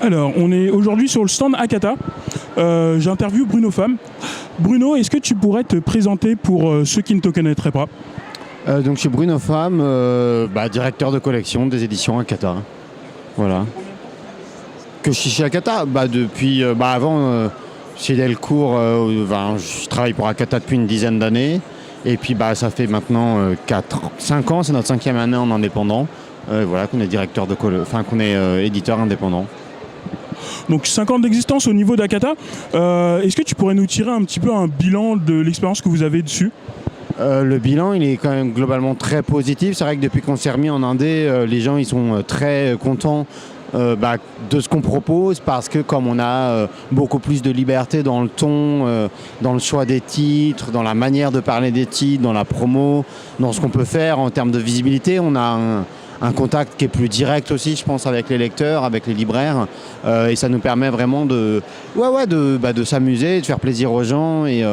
Alors, on est aujourd'hui sur le stand Akata. J'interviewe Bruno Pham. Bruno, est-ce que tu pourrais te présenter pour ceux qui ne te connaîtraient pas? Donc je suis Bruno Pham, directeur de collection des éditions Akata. Voilà. Que je suis chez Akata depuis avant chez Delcourt, je travaille pour Akata depuis une dizaine d'années. Et puis ça fait maintenant 5 ans, c'est notre 5e année en indépendant. Qu'on est directeur qu'on est éditeur indépendant. Donc 5 ans d'existence au niveau d'Akata. Est-ce que tu pourrais nous tirer un petit peu un bilan de l'expérience que vous avez dessus? Le bilan, il est quand même globalement très positif. C'est vrai que depuis qu'on s'est remis en Indé, les gens ils sont très contents de ce qu'on propose, parce que comme on a beaucoup plus de liberté dans le ton, dans le choix des titres, dans la manière de parler des titres, dans la promo, dans ce qu'on peut faire en termes de visibilité, on a un contact qui est plus direct aussi, je pense, avec les lecteurs, avec les libraires, et ça nous permet vraiment de s'amuser, de faire plaisir aux gens. Et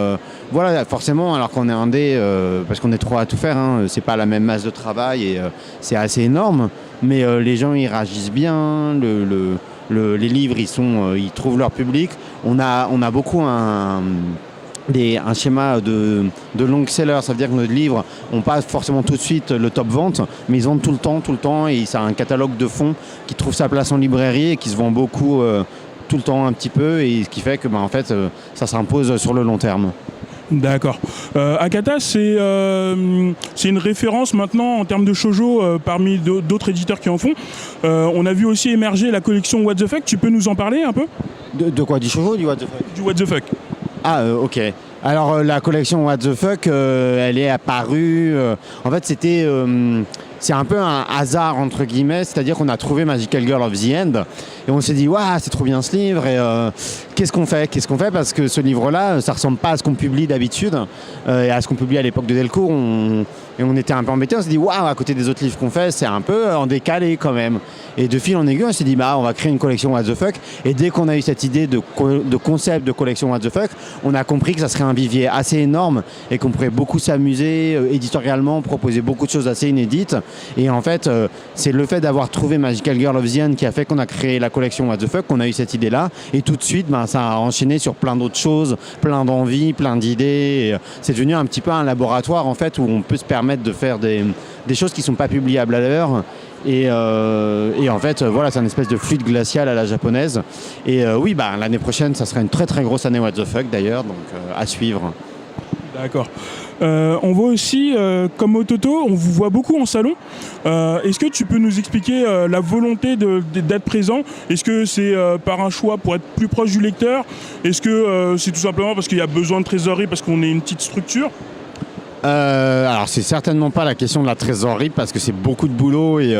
forcément, alors qu'on est indé, parce qu'on est 3 à tout faire, c'est pas la même masse de travail, et c'est assez énorme, mais les gens ils réagissent bien, les livres ils trouvent leur public. On a beaucoup un schéma de long seller, ça veut dire que nos livres n'ont pas forcément tout de suite le top vente, mais ils vendent tout le temps, et c'est un catalogue de fond qui trouve sa place en librairie et qui se vend beaucoup tout le temps un petit peu, et ce qui fait que ça s'impose sur le long terme. D'accord. Akata, c'est une référence maintenant en termes de shoujo parmi d'autres éditeurs qui en font. On a vu aussi émerger la collection What the Fuck. Tu peux nous en parler un peu? De quoi? Du shoujo ou du What the Fuck? Du What the Fuck. Ok. Alors la collection What the Fuck, elle est apparue. En fait, c'est un peu un hasard entre guillemets, c'est-à-dire qu'on a trouvé Magical Girl of the End et on s'est dit waouh, c'est trop bien ce livre, et qu'est-ce qu'on fait parce que ce livre-là, ça ressemble pas à ce qu'on publie d'habitude et à ce qu'on publie à l'époque de Delcourt. Et on était un peu embêtés, on s'est dit waouh, à côté des autres livres qu'on fait, c'est un peu en décalé quand même. Et de fil en aiguille, on s'est dit on va créer une collection What the Fuck. Et dès qu'on a eu cette idée de concept de collection What the Fuck, on a compris que ça serait un vivier assez énorme et qu'on pourrait beaucoup s'amuser éditorialement, proposer beaucoup de choses assez inédites. Et en fait, c'est le fait d'avoir trouvé Magical Girl of the End qui a fait qu'on a créé la collection What the Fuck, qu'on a eu cette idée-là. Et tout de suite, ça a enchaîné sur plein d'autres choses, plein d'envies, plein d'idées. Et c'est devenu un petit peu un laboratoire en fait, où on peut se permettre de faire des choses qui ne sont pas publiables à l'heure. Et en fait, c'est une espèce de fluide glacial à la japonaise. Et l'année prochaine, ça sera une très très grosse année What the Fuck d'ailleurs, donc à suivre. D'accord. On voit aussi, comme Ototo, on vous voit beaucoup en salon. Est-ce que tu peux nous expliquer la volonté d'être présent? Est-ce que c'est par un choix pour être plus proche du lecteur? Est-ce que c'est tout simplement parce qu'il y a besoin de trésorerie, parce qu'on est une petite structure? Alors c'est certainement pas la question de la trésorerie, parce que c'est beaucoup de boulot et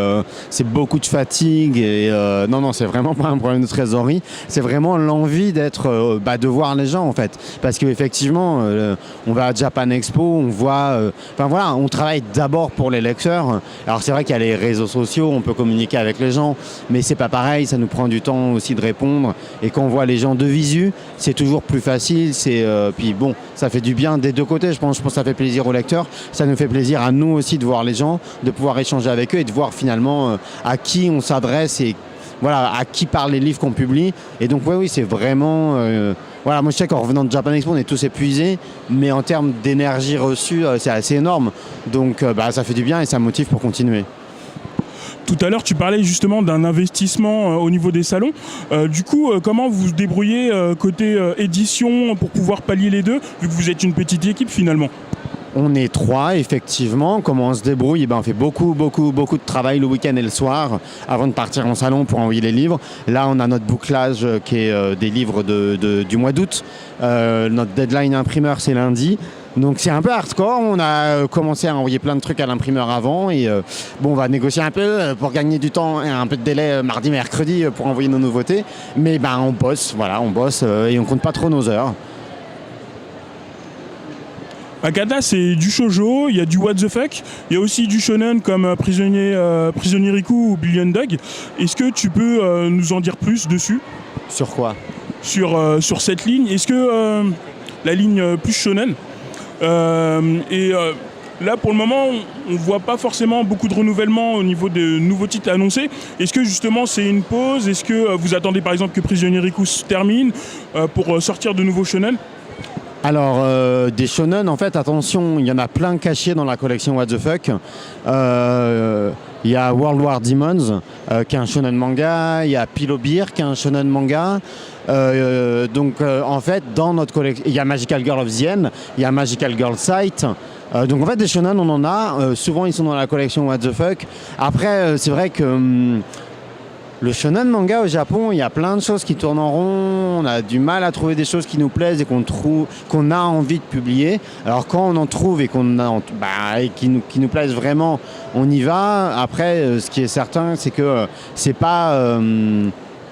c'est beaucoup de fatigue, et non, c'est vraiment pas un problème de trésorerie, c'est vraiment l'envie d'être de voir les gens en fait, parce qu'effectivement on va à Japan Expo, on voit on travaille d'abord pour les lecteurs. Alors c'est vrai qu'il y a les réseaux sociaux, on peut communiquer avec les gens, mais c'est pas pareil, ça nous prend du temps aussi de répondre, et quand on voit les gens de visu, c'est toujours plus facile, puis ça fait du bien des deux côtés, je pense que ça fait plaisir aux lecteurs, ça nous fait plaisir à nous aussi de voir les gens, de pouvoir échanger avec eux et de voir finalement à qui on s'adresse et à qui parlent les livres qu'on publie. Et donc oui, c'est vraiment moi je sais qu'en revenant de Japan Expo on est tous épuisés, mais en termes d'énergie reçue c'est assez énorme, donc ça fait du bien et ça motive pour continuer. Tout à l'heure, tu parlais justement d'un investissement au niveau des salons. Du coup, comment vous vous débrouillez côté édition pour pouvoir pallier les deux, vu que vous êtes une petite équipe finalement? On est 3, effectivement. Comment on se débrouille? On fait beaucoup de travail le week-end et le soir avant de partir en salon pour envoyer les livres. Là, on a notre bouclage qui est des livres du mois d'août. Notre deadline imprimeur, c'est lundi. Donc c'est un peu hardcore, on a commencé à envoyer plein de trucs à l'imprimeur avant, et on va négocier un peu pour gagner du temps et un peu de délai mardi, mercredi pour envoyer nos nouveautés. Mais on bosse, et on compte pas trop nos heures. Akata, c'est du shoujo, il y a du what the fuck, il y a aussi du shonen comme Prisonnier Riku ou Billion Dog. Est-ce que tu peux nous en dire plus dessus? Sur quoi? Sur cette ligne. Est-ce que la ligne plus shonen Là, pour le moment, on ne voit pas forcément beaucoup de renouvellement au niveau de nouveaux titres annoncés. Est-ce que justement c'est une pause? Est-ce que vous attendez par exemple que Prisonnier Riku se termine pour sortir de nouveaux shonen? Alors, des shonen, en fait, attention, il y en a plein cachés dans la collection What the Fuck. Il y a World War Demons, qui est un shonen manga. Il y a Pillow Beer, qui est un shonen manga. En fait, dans notre collection, il y a Magical Girl of the End, il y a Magical Girl Sight. Donc, en fait, des shonen, on en a. Souvent, ils sont dans la collection What the Fuck. Après, c'est vrai que le shonen manga au Japon, il y a plein de choses qui tournent en rond. On a du mal à trouver des choses qui nous plaisent et qu'on a envie de publier. Alors quand on en trouve et qui nous plaisent vraiment, on y va. Après, ce qui est certain, c'est que c'est pas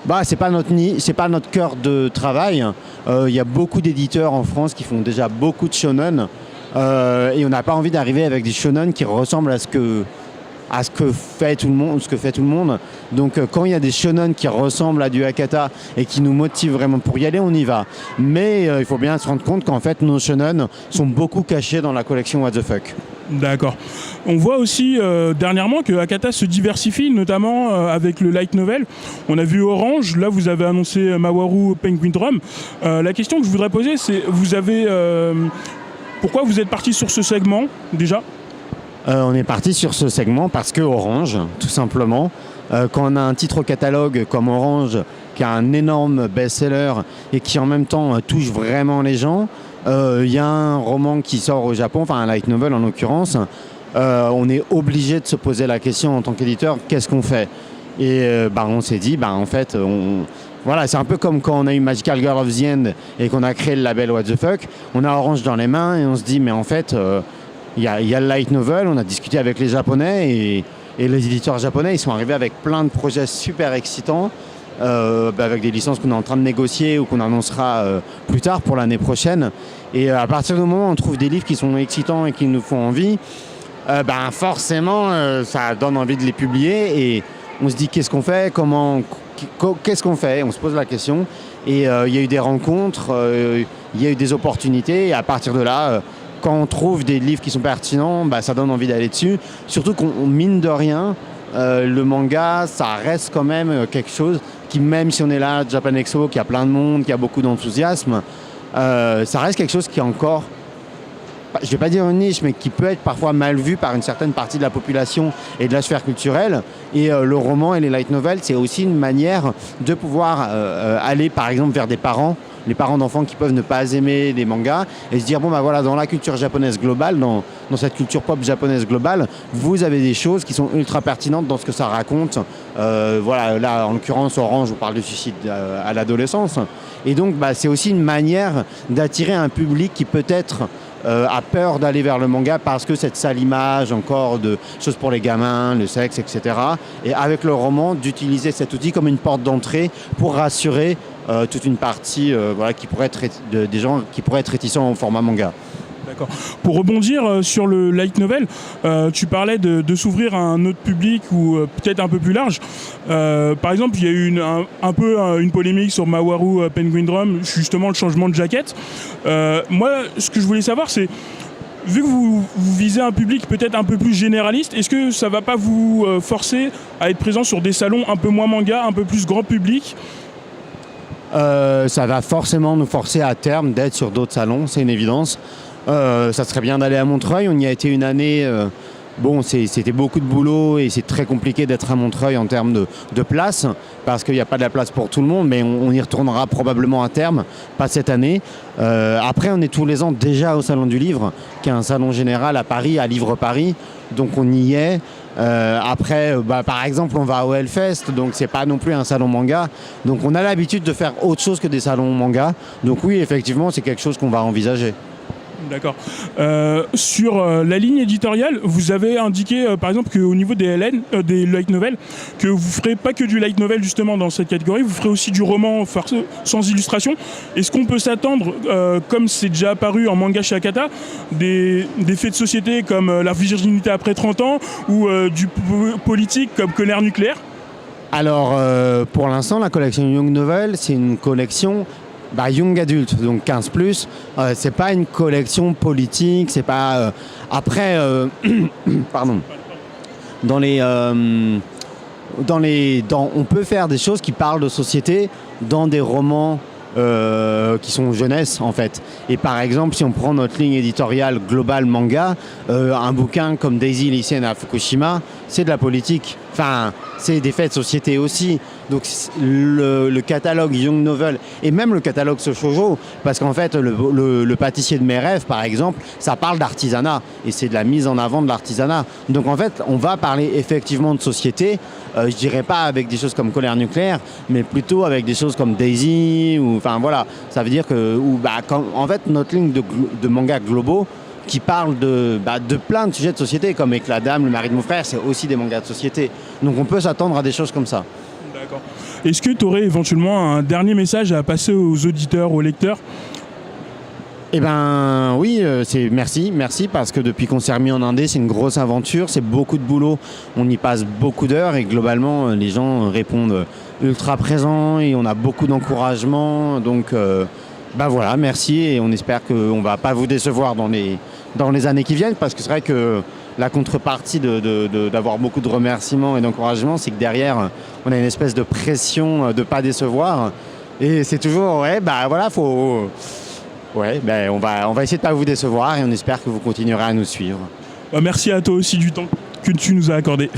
notre cœur de travail. Il y a beaucoup d'éditeurs en France qui font déjà beaucoup de shonen et on n'a pas envie d'arriver avec des shonen qui ressemblent à ce que fait tout le monde. Donc quand il y a des shonen qui ressemblent à du Hakata et qui nous motivent vraiment pour y aller, on y va. Mais il faut bien se rendre compte qu'en fait nos shonen sont beaucoup cachés dans la collection What the Fuck. D'accord. On voit aussi dernièrement que Hakata se diversifie, notamment avec le light novel. On a vu Orange, là vous avez annoncé Mawaru Penguin Drum. La question que je voudrais poser, c'est pourquoi vous êtes parti sur ce segment déjà? On est parti sur ce segment parce que Orange, tout simplement. Quand on a un titre au catalogue comme Orange, qui a un énorme best-seller et qui en même temps touche vraiment les gens, il y a un roman qui sort au Japon, enfin un light novel en l'occurrence, on est obligé de se poser la question en tant qu'éditeur, qu'est-ce qu'on fait? Et on s'est dit, en fait, voilà, c'est un peu comme quand on a eu Magical Girl of the End et qu'on a créé le label What the Fuck. On a Orange dans les mains et on se dit, mais en fait... Il y a le light novel, on a discuté avec les Japonais et les éditeurs japonais, ils sont arrivés avec plein de projets super excitants, avec des licences qu'on est en train de négocier ou qu'on annoncera plus tard pour l'année prochaine. Et à partir du moment où on trouve des livres qui sont excitants et qui nous font envie, forcément, ça donne envie de les publier et on se dit qu'est-ce qu'on fait, qu'est-ce qu'on fait, on se pose la question. Et il y a eu des rencontres, il y a eu des opportunités et à partir de là... quand on trouve des livres qui sont pertinents, ça donne envie d'aller dessus. Surtout qu'on mine de rien, le manga, ça reste quand même quelque chose qui, même si on est là, Japan Expo, qu'il y a plein de monde, qu'il y a beaucoup d'enthousiasme, ça reste quelque chose qui est encore, je ne vais pas dire une niche, mais qui peut être parfois mal vu par une certaine partie de la population et de la sphère culturelle. Et le roman et les light novels, c'est aussi une manière de pouvoir aller, par exemple, vers des parents, les parents d'enfants qui peuvent ne pas aimer les mangas et se dire dans la culture japonaise globale, dans cette culture pop japonaise globale, vous avez des choses qui sont ultra pertinentes dans ce que ça raconte. Là en l'occurrence Orange, on parle de suicide à l'adolescence et donc c'est aussi une manière d'attirer un public qui peut-être a peur d'aller vers le manga parce que cette sale image encore de choses pour les gamins, le sexe, etc. Et avec le roman, d'utiliser cet outil comme une porte d'entrée pour rassurer toute une partie qui pourrait être des gens qui pourraient être réticents au format manga. D'accord. Pour rebondir sur le light novel, tu parlais de s'ouvrir à un autre public ou peut-être un peu plus large. Par exemple, il y a eu une polémique sur Mawaru Penguin Drum, justement le changement de jaquette. Moi, ce que je voulais savoir, c'est, vu que vous visez un public peut-être un peu plus généraliste, est-ce que ça ne va pas vous forcer à être présent sur des salons un peu moins manga, un peu plus grand public ? Ça va forcément nous forcer à terme d'être sur d'autres salons, c'est une évidence. Ça serait bien d'aller à Montreuil, on y a été une année, c'était beaucoup de boulot et c'est très compliqué d'être à Montreuil en termes de place, parce qu'il n'y a pas de la place pour tout le monde, mais on y retournera probablement à terme, pas cette année. Après, on est tous les ans déjà au Salon du Livre, qui est un salon général à Paris, à Livre Paris, donc on y est. Après, par exemple, on va au Hellfest, donc c'est pas non plus un salon manga, donc on a l'habitude de faire autre chose que des salons manga, donc oui, effectivement, c'est quelque chose qu'on va envisager. D'accord. Sur la ligne éditoriale, vous avez indiqué par exemple qu'au niveau des des light novels, que vous ne ferez pas que du light novel justement dans cette catégorie, vous ferez aussi du roman sans illustration. Est-ce qu'on peut s'attendre, comme c'est déjà apparu en manga chez Hakata, des faits de société comme la virginité après 30 ans ou du politique comme Colère nucléaire ? Alors, pour l'instant, la collection Young Novel, c'est une collection Young Adult, donc 15+. C'est pas une collection politique, c'est pas... après, pardon. On peut faire des choses qui parlent de société dans des romans qui sont jeunesse en fait. Et par exemple, si on prend notre ligne éditoriale globale manga, un bouquin comme Daisy lycéenne à Fukushima, c'est de la politique. Enfin, c'est des faits de société aussi. Donc le catalogue Young Novel et même le catalogue Shoujo, parce qu'en fait le pâtissier de mes rêves par exemple, ça parle d'artisanat et c'est de la mise en avant de l'artisanat. Donc en fait on va parler effectivement de société, je dirais pas avec des choses comme Colère nucléaire, mais plutôt avec des choses comme Daisy ou enfin voilà, ça veut dire que en fait notre ligne de mangas globaux qui parle de plein de sujets de société comme Avec la dame, le mari de mon frère, c'est aussi des mangas de société. Donc on peut s'attendre à des choses comme ça. D'accord. Est-ce que tu aurais éventuellement un dernier message à passer aux auditeurs, aux lecteurs ? Eh ben oui, merci parce que depuis qu'on s'est remis en indé, c'est une grosse aventure, c'est beaucoup de boulot, on y passe beaucoup d'heures et globalement les gens répondent ultra présents et on a beaucoup d'encouragement. Donc voilà, merci et on espère qu'on va pas vous décevoir dans les années qui viennent, parce que c'est vrai que la contrepartie d'avoir beaucoup de remerciements et d'encouragements, c'est que derrière, on a une espèce de pression de pas décevoir. Et c'est toujours, on va essayer de pas vous décevoir et on espère que vous continuerez à nous suivre. Merci à toi aussi du temps que tu nous as accordé.